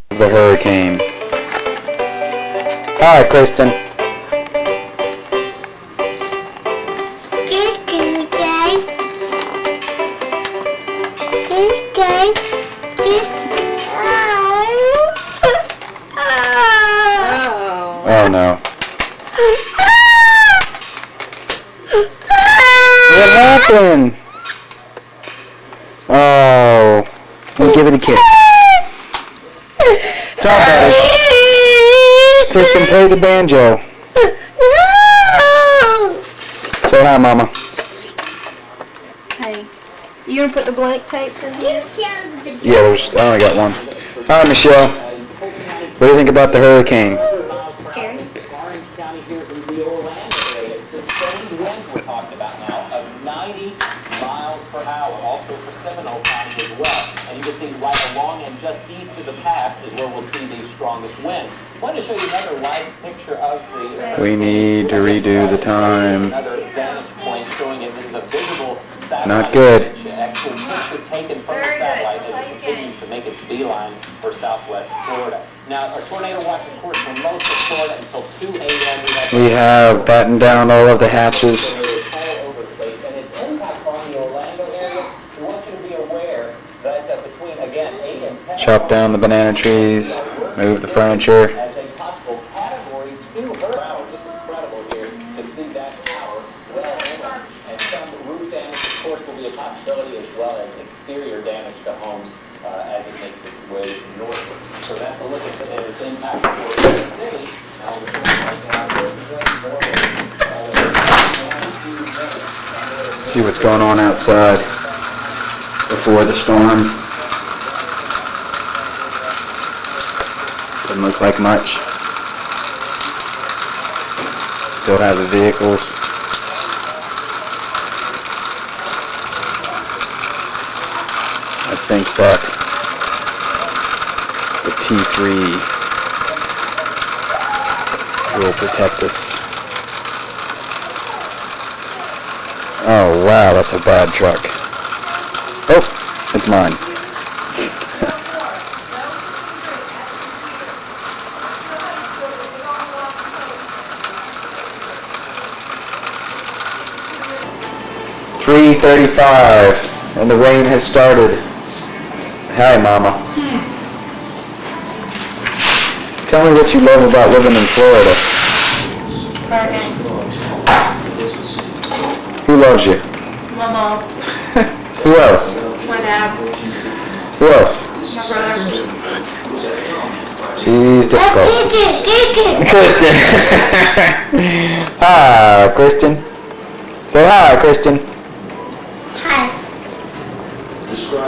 The hurricane. Hi, Kristen. Oh no. What happened? Oh. Let me give it a kiss. Talk about it. Kristen, play the banjo. Say hi, Mama. Hey, you gonna put the blank tape in here? Yeah, I only got one. Hi, Michelle. What do you think about the hurricane? Scary. Sustained winds we're talking about now of 90 miles per hour, also for Seminole County as well. And you can see right along and just east of the path is where we'll see the strongest winds. I wanted to show you another live picture of the... We need to redo the time. Another vantage point showing it. This is a visible satellite. Not good. Actual picture taken from the satellite as it continues to make its beeline for southwest Florida. Now, our tornado watch, of course, for most of Florida until 2 a.m. We have battened down all of the hatches. And its impact on the Orlando area, we want you to be aware that between, again, 8 and 10... Chop down the banana trees, move the furniture. As a possible Category 2 hurricane. Just incredible here to see that power well in. And some roof damage, of course, will be a possibility, as well as exterior damage to homes as it makes its way northward. So that's a look at its impact for the city. Now we're See what's going on outside before the storm. Doesn't look like much. Still have the vehicles. I think that the T3 will protect us. Oh wow, that's a bad truck. Oh, it's mine. 3:35 and the rain has started. Hi, Mama. Tell me what you love about living in Florida. Hurricanes. Who loves you? My mom. Who else? My dad. Who else? My brother. She's difficult. Kristen. Hi, Kristen. Say hi, Kristen.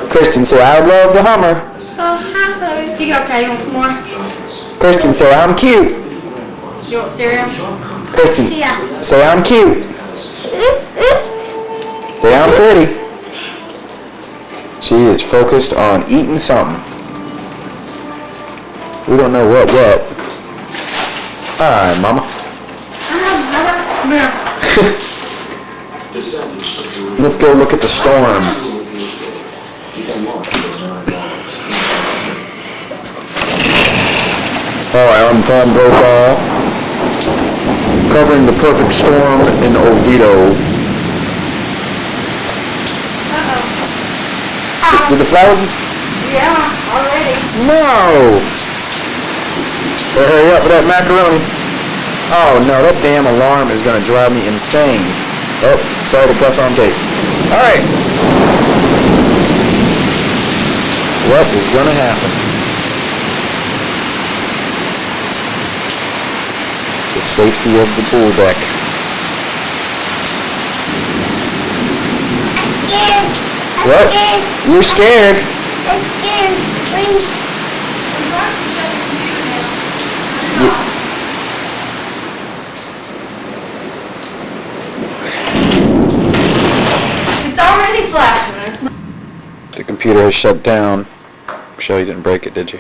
Kristen, say I love the Hummer. You okay? You want some more? Kristen, say I'm cute. You want cereal? Kristen, say I'm cute. Say I'm pretty. She is focused on eating something. We don't know what yet. Hi, Mama. Come here. Let's go look at the storm. Hi, I'm Tom Brokaw, covering the perfect storm in Oviedo. Uh-oh. With the flowers? Yeah, already. No! Well, hurry up with that macaroni. Oh no, that damn alarm is going to drive me insane. Oh, sorry to press on tape. Alright. What is going to happen? The safety of the pool deck. What? You're scared? I'm scared. It's already flashing. It's not. The computer has shut down. Michelle, you didn't break it, did you?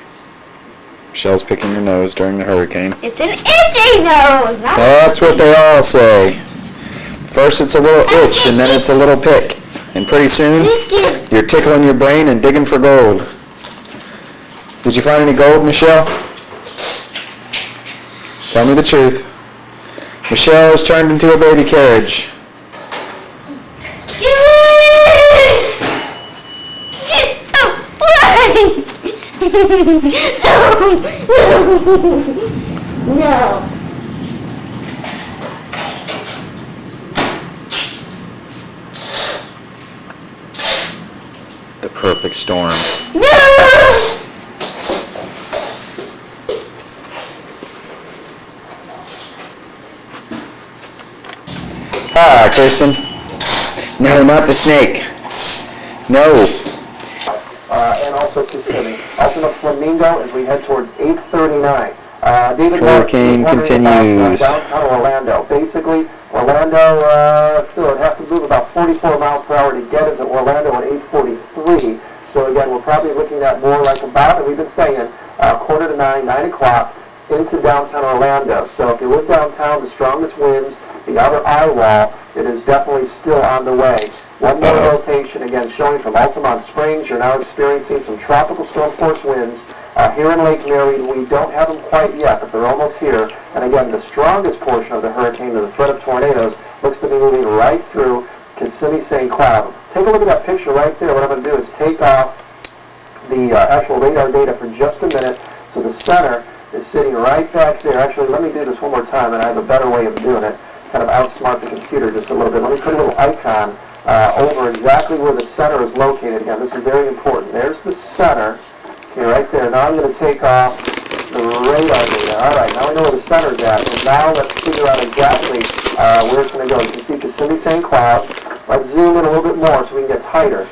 Michelle's picking your nose during the hurricane. It's an itchy nose. That's what they all say. First it's a little itch, and then it's a little pick. And pretty soon, you're tickling your brain and digging for gold. Did you find any gold, Michelle? Tell me the truth. Michelle has turned into a baby carriage. No. The perfect storm. No. Ah, Kristen. No, not the snake. No. And also Kissimmee. Also the Flamingo as we head towards 8:39. David, Hurricane continues. Downtown Orlando. Basically, Orlando still would have to move about 44 miles per hour to get into Orlando at 8:43. So again, we're probably looking at more like about, and we've been saying, 8:45, 9 o'clock into downtown Orlando. So if you live downtown, the strongest winds, the outer eye wall, it is definitely still on the way. One more rotation, again, showing from Altamont Springs. You're now experiencing some tropical storm force winds. Here in Lake Mary, we don't have them quite yet, but they're almost here. And again, the strongest portion of the hurricane, the threat of tornadoes, looks to be moving right through Kissimmee, St. Cloud. Take a look at that picture right there. What I'm going to do is take off the actual radar data for just a minute. So the center is sitting right back there. Actually, let me do this one more time, and I have a better way of doing it. Kind of outsmart the computer just a little bit. Let me put a little icon over exactly where the center is located. Again, this is very important. There's the center. Okay, right there. Now I'm going to take off the radar data. All right, now we know where the center is at. And now let's figure out exactly where it's going to go. You can see Kissimmee, St. Cloud. Let's zoom in a little bit more so we can get tighter.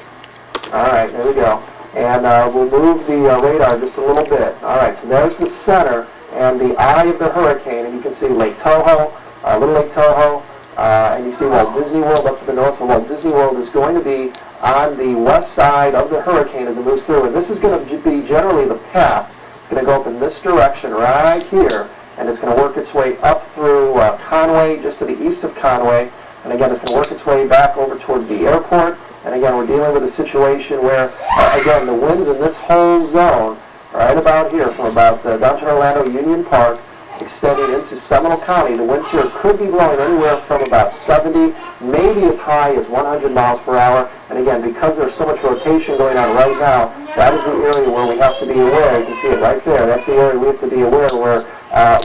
All right, there we go. And we'll move the radar just a little bit. All right, so there's the center and the eye of the hurricane. And you can see Lake Toho, Little Lake Toho, and you see Walt Disney World up to the north. So Walt Disney World is going to be on the west side of the hurricane as it moves through. And this is going to be generally the path. It's going to go up in this direction right here. And it's going to work its way up through Conway, just to the east of Conway. And again, it's going to work its way back over towards the airport. And again, we're dealing with a situation where, again, the winds in this whole zone, right about here, from about downtown Orlando, Union Park, extending into Seminole County, the winds here could be blowing anywhere from about 70, maybe as high as 100 miles per hour. And again, because there's so much rotation going on right now, that is the area where we have to be aware. You can see it right there. That's the area we have to be aware where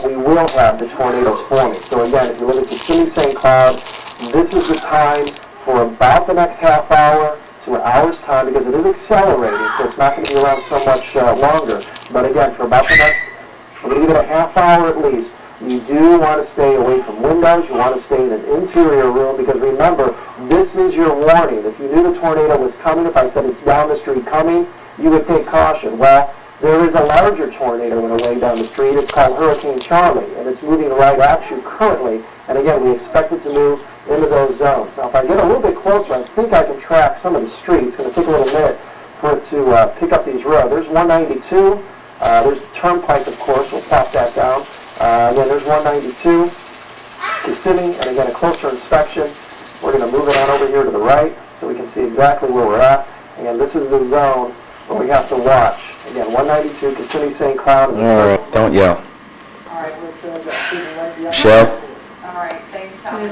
we will have the tornadoes forming. So again, if you look at Kissimmee, St. Cloud, this is the time for about the next half hour to an hour's time, because it is accelerating, so it's not going to be around so much longer. But again, for about the next, we're going to give it a half hour at least. You do want to stay away from windows. You want to stay in an interior room, because remember, this is your warning. If you knew the tornado was coming, if I said it's down the street coming, you would take caution. Well, there is a larger tornado in a way down the street. It's called Hurricane Charlie, and it's moving right at you currently. And again, we expect it to move into those zones. Now, if I get a little bit closer, I think I can track some of the streets. It's going to take a little minute for it to pick up these roads. There's 192. There's the Turnpike, of course. We'll plop that down. Again, there's 192. Kissimmee, and again, a closer inspection. We're going to move it on over here to the right so we can see exactly where we're at. And this is the zone where we have to watch. Again, 192, Kissimmee, St. Cloud. All right, don't yell. All right, Michelle? All right, thanks, Tom.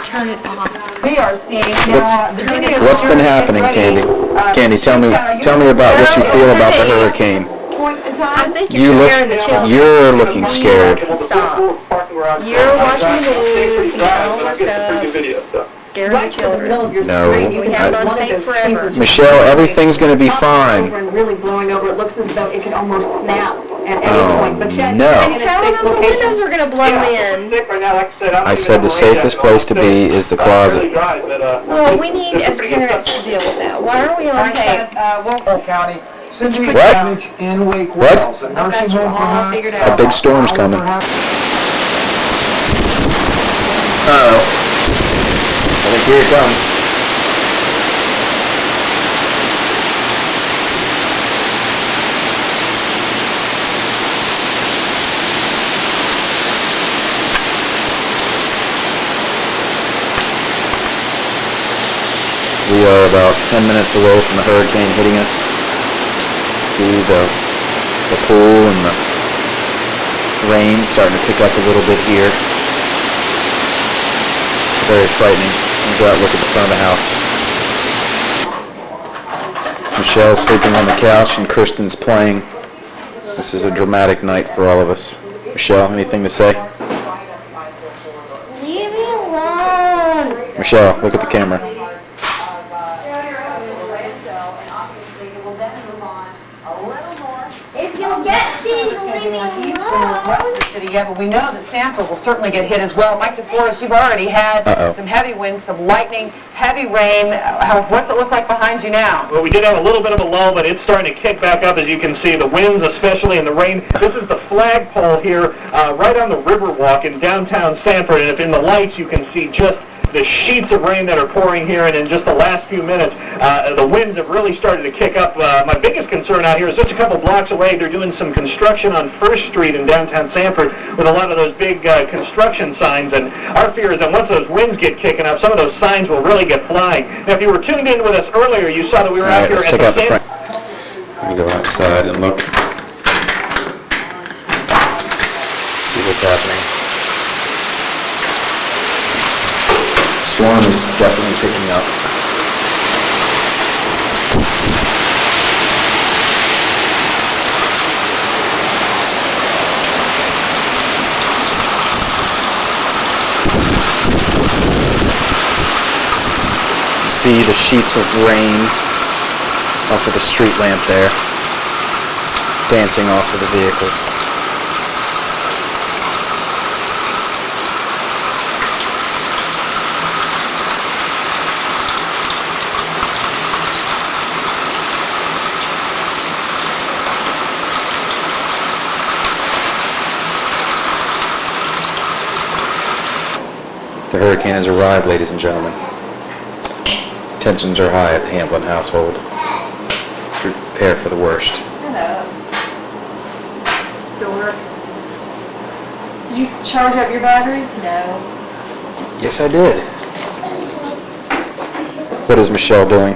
Turn it off. We are seeing now the video. What's been happening, Candy? Candy, tell me about what you feel about the hurricane. Point in time. I think You you're scaring the children. You're looking scared. To stop. You're watching the news, getting all worked up, scaring the Right to the middle children. of your No. screen, you We can have it see on one of tape those forever. cases Michelle, everything's going to be over fine. and really blowing over. It looks as though it could almost snap at any Oh, point. But yet, no. in a Telling safe them the windows location. are going to blow in. I said the safest place to be is the closet. Well, we need as parents to deal with that. Why are we on tape? County, Sydney What? damage in Wake What? Wells. A I've got nursing you home all perhaps. figured A out. big storm's coming. Uh-oh. I think here it comes. We are about 10 minutes away from the hurricane hitting us. See the pool and the rain starting to pick up a little bit here. It's very frightening. I'll go out and look at the front of the house. Michelle's sleeping on the couch and Kristen's playing. This is a dramatic night for all of us. Michelle, anything to say? Leave me alone. Michelle, look at the camera. If you'll get Steve to leave me alone. City yet, but we know that Sanford will certainly get hit as well. Mike DeForest, you've already had some heavy winds, some lightning, heavy rain. What's it look like behind you now? Well, we did have a little bit of a lull, but it's starting to kick back up, as you can see. The winds, especially, and the rain. This is the flagpole here, right on the Riverwalk in downtown Sanford, and if in the lights you can see just the sheets of rain that are pouring here, and in just the last few minutes, the winds have really started to kick up. My biggest concern out here is just a couple blocks away. They're doing some construction on First Street in downtown Sanford with a lot of those big construction signs, and our fear is that once those winds get kicking up, some of those signs will really get flying. Now, if you were tuned in with us earlier, you saw that we were out here at the Sanford. Let me go outside and look. See what's happening. Storm is definitely picking up. See the sheets of rain off of the street lamp there, dancing off of the vehicles. The hurricane has arrived, ladies and gentlemen. Tensions are high at the Hamblin household. Prepare for the worst. Did you charge up your battery? No. Yes, I did. What is Michelle doing?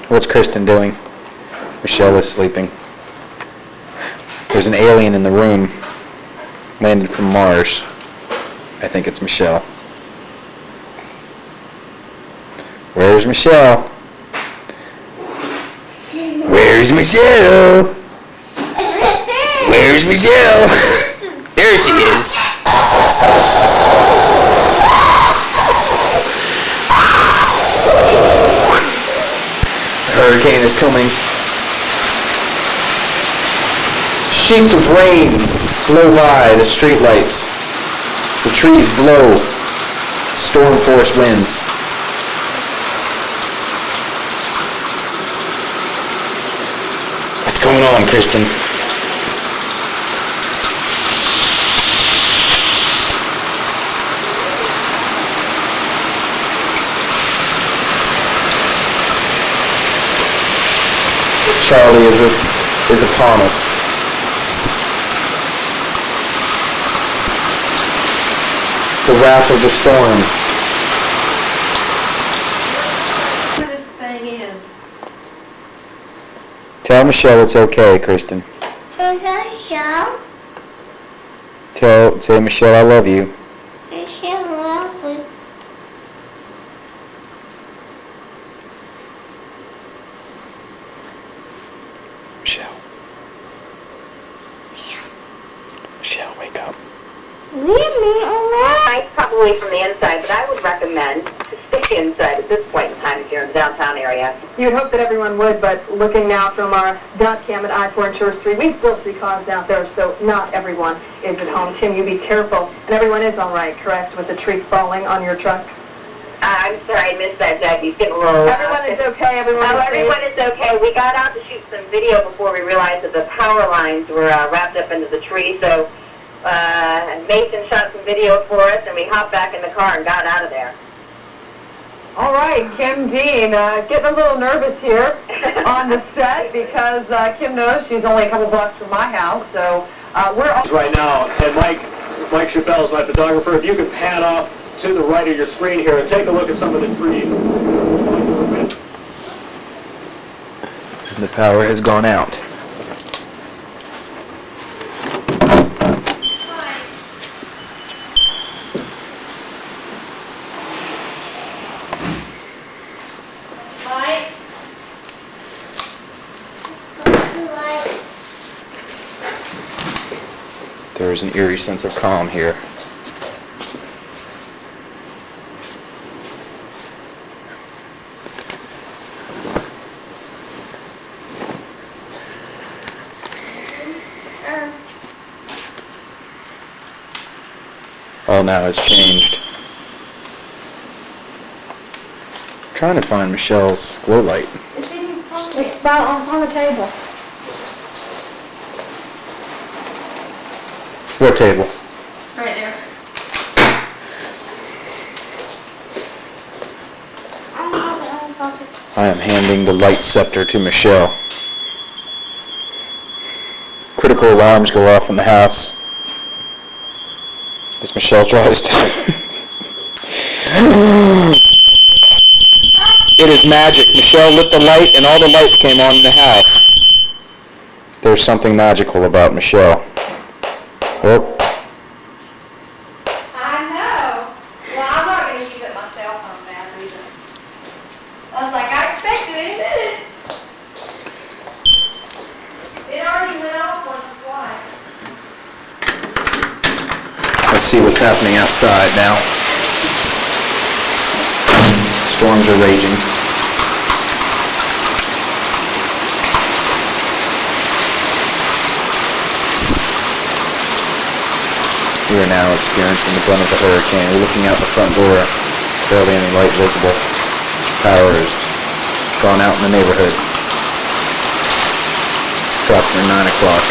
What's Kristen doing? Michelle is sleeping. There's an alien in the room. Landed from Mars. I think it's Michelle. Where's Michelle? Where's Michelle? Where's Michelle? There she is. The hurricane is coming. Sheets of rain blow by the streetlights. The trees blow. Storm force winds. What's going on, Kristen? Charlie is upon us. The wrath of the storm. Where this thing is. Tell Michelle it's okay, Kristen. Michelle? Say, Michelle, I love you. Michelle, love you. Michelle. Michelle, wake up. Leave me alone. Probably from the inside, but I would recommend to stick inside at this point in time if you're in the downtown area. You'd hope that everyone would, but looking now from our dot cam at I-4 and Tourist Street, we still see cars out there, so not everyone is at home. Kim, you be careful. And everyone is all right, correct, with the tree falling on your truck? I'm sorry, I missed that, Jackie. It's getting a little... Everyone is okay, everyone is safe. Everyone is okay. We got out to shoot some video before we realized that the power lines were wrapped up into the tree, so Mason shot some video for us, and we hopped back in the car and got out of there. All right, Kim Dean, getting a little nervous here on the set because Kim knows she's only a couple blocks from my house, so we're all... Right now, and Mike Chappelle is my photographer. If you could pan off to the right of your screen here and take a look at some of the trees. The power has gone out. Light. There is an eerie sense of calm here. Oh, now it's changed. I'm trying to find Michelle's glow light. It's on the table. What table? Right there. I am handing the light scepter to Michelle. Critical alarms go off in the house as Michelle tries to... It is magic. Michelle lit the light and all the lights came on in the house. There's something magical about Michelle. Oh. I know. Well, I'm not going to use it my cell phone now either. I was like, I expected it in a minute. It already went off once or twice. Let's see what's happening outside now. Storms are raging. We are now experiencing the brunt of the hurricane. We're looking out the front door. Barely any light visible. Power is gone out in the neighborhood. It's approximately 9 o'clock.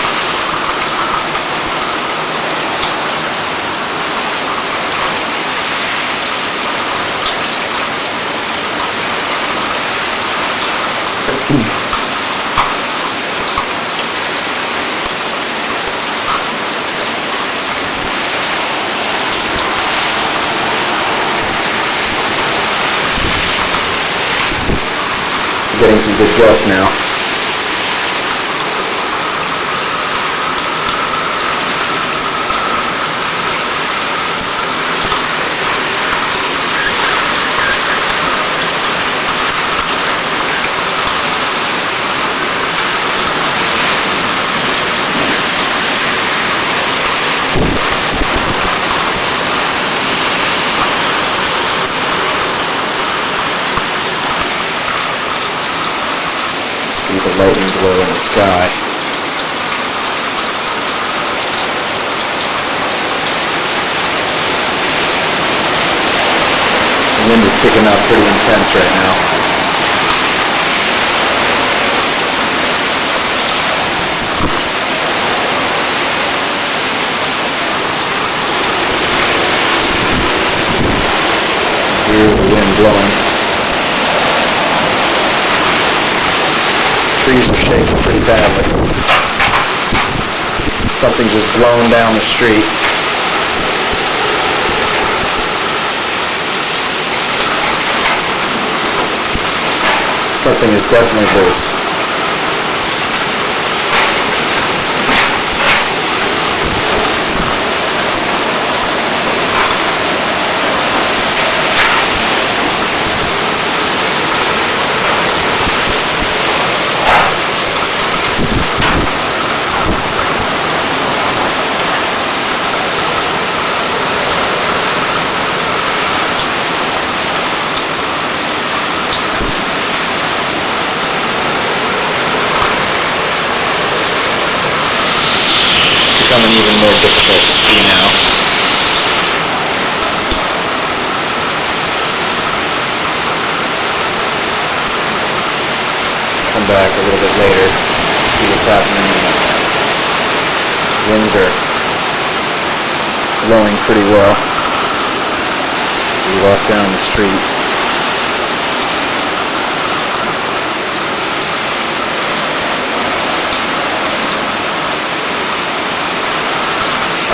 Getting some good gusts now. See the lightning glow in the sky. The wind is picking up pretty intense right now. Hear the wind blowing. Trees are shaking pretty badly. Something just blown down the street. Something is definitely loose. Becoming even more difficult to see now. Come back a little bit later, see what's happening. Winds are blowing pretty well. We walk down the street.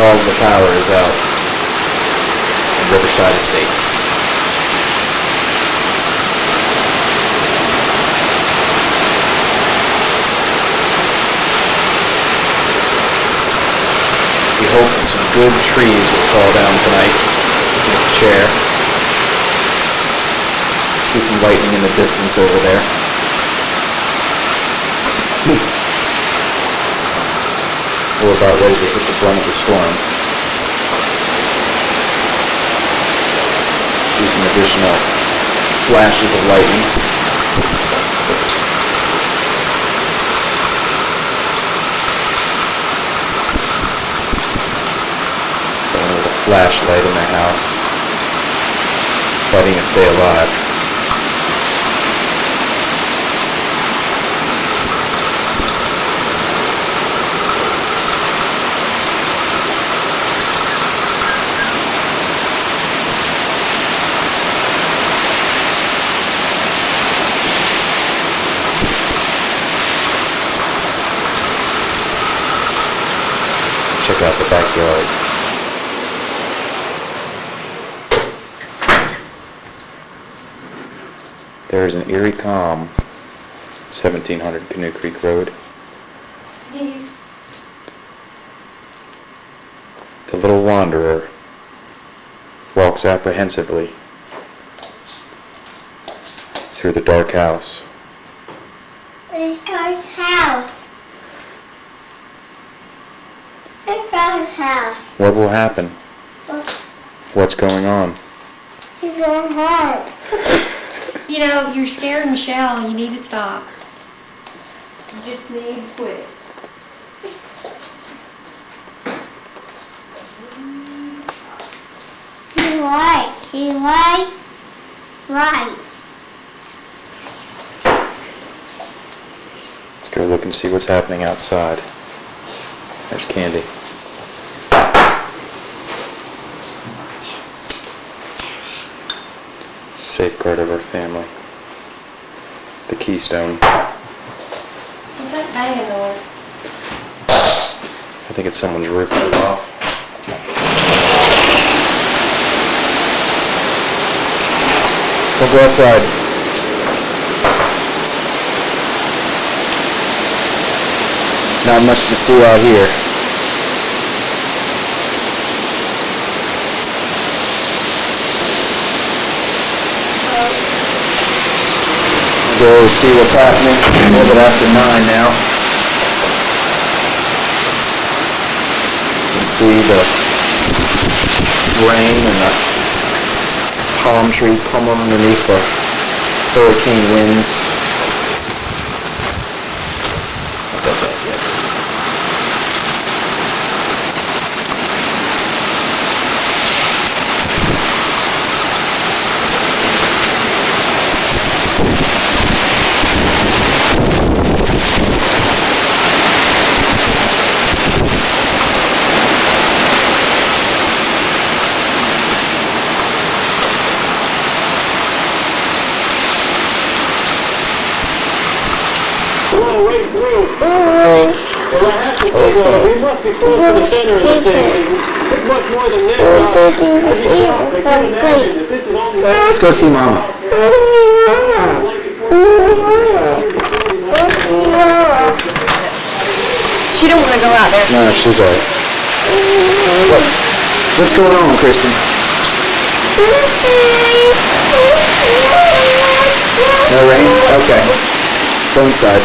All of the power is out in Riverside Estates. Some good trees will fall down tonight. Like the chair. See some lightning in the distance over there. We're about ready to hit the brunt of the storm. See some additional flashes of lightning. Someone with a flashlight in their house, fighting to stay alive. Check out the backyard. There is an eerie calm, 1700 Canoe Creek Road. The little wanderer walks apprehensively through the dark house. It's God's house. It's God's house. What will happen? What's going on? He's gonna hurt. You know, you're scaring Michelle. You need to stop. You just need to quit. She's white. She's white. White. Let's go look and see what's happening outside. There's Candy. Safeguard of our family. The keystone. What's that banging noise? I think it's someone's roof blew off. Don't go outside. Not much to see out here. Go see what's happening. A little bit after 9 now. You can see the rain and the palm tree pummeling underneath the hurricane winds. Not that bad yet. Right through. Well, I have to say, we must be close to the center of the thing. It's much more than this. I can't imagine if this is only... Let's go see Mama. She don't want to go out there. No, she's alright. What's going on, Kristen? No rain? Okay. Let's go inside.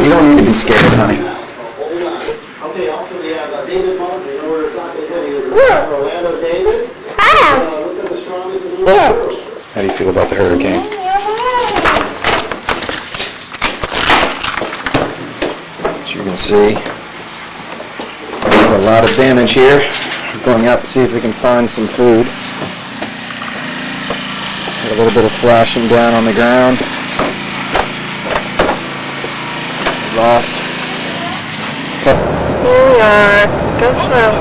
You don't need to be scared, honey. Okay, also we have David Martin, you know where we're talking to, he was in Orlando. David? Looks like the strongest in the world. How do you feel about the hurricane? As you can see, a lot of damage here. We're going out to see if we can find some food. Got a little bit of flashing down on the ground. Lost. Here we are. Go slow.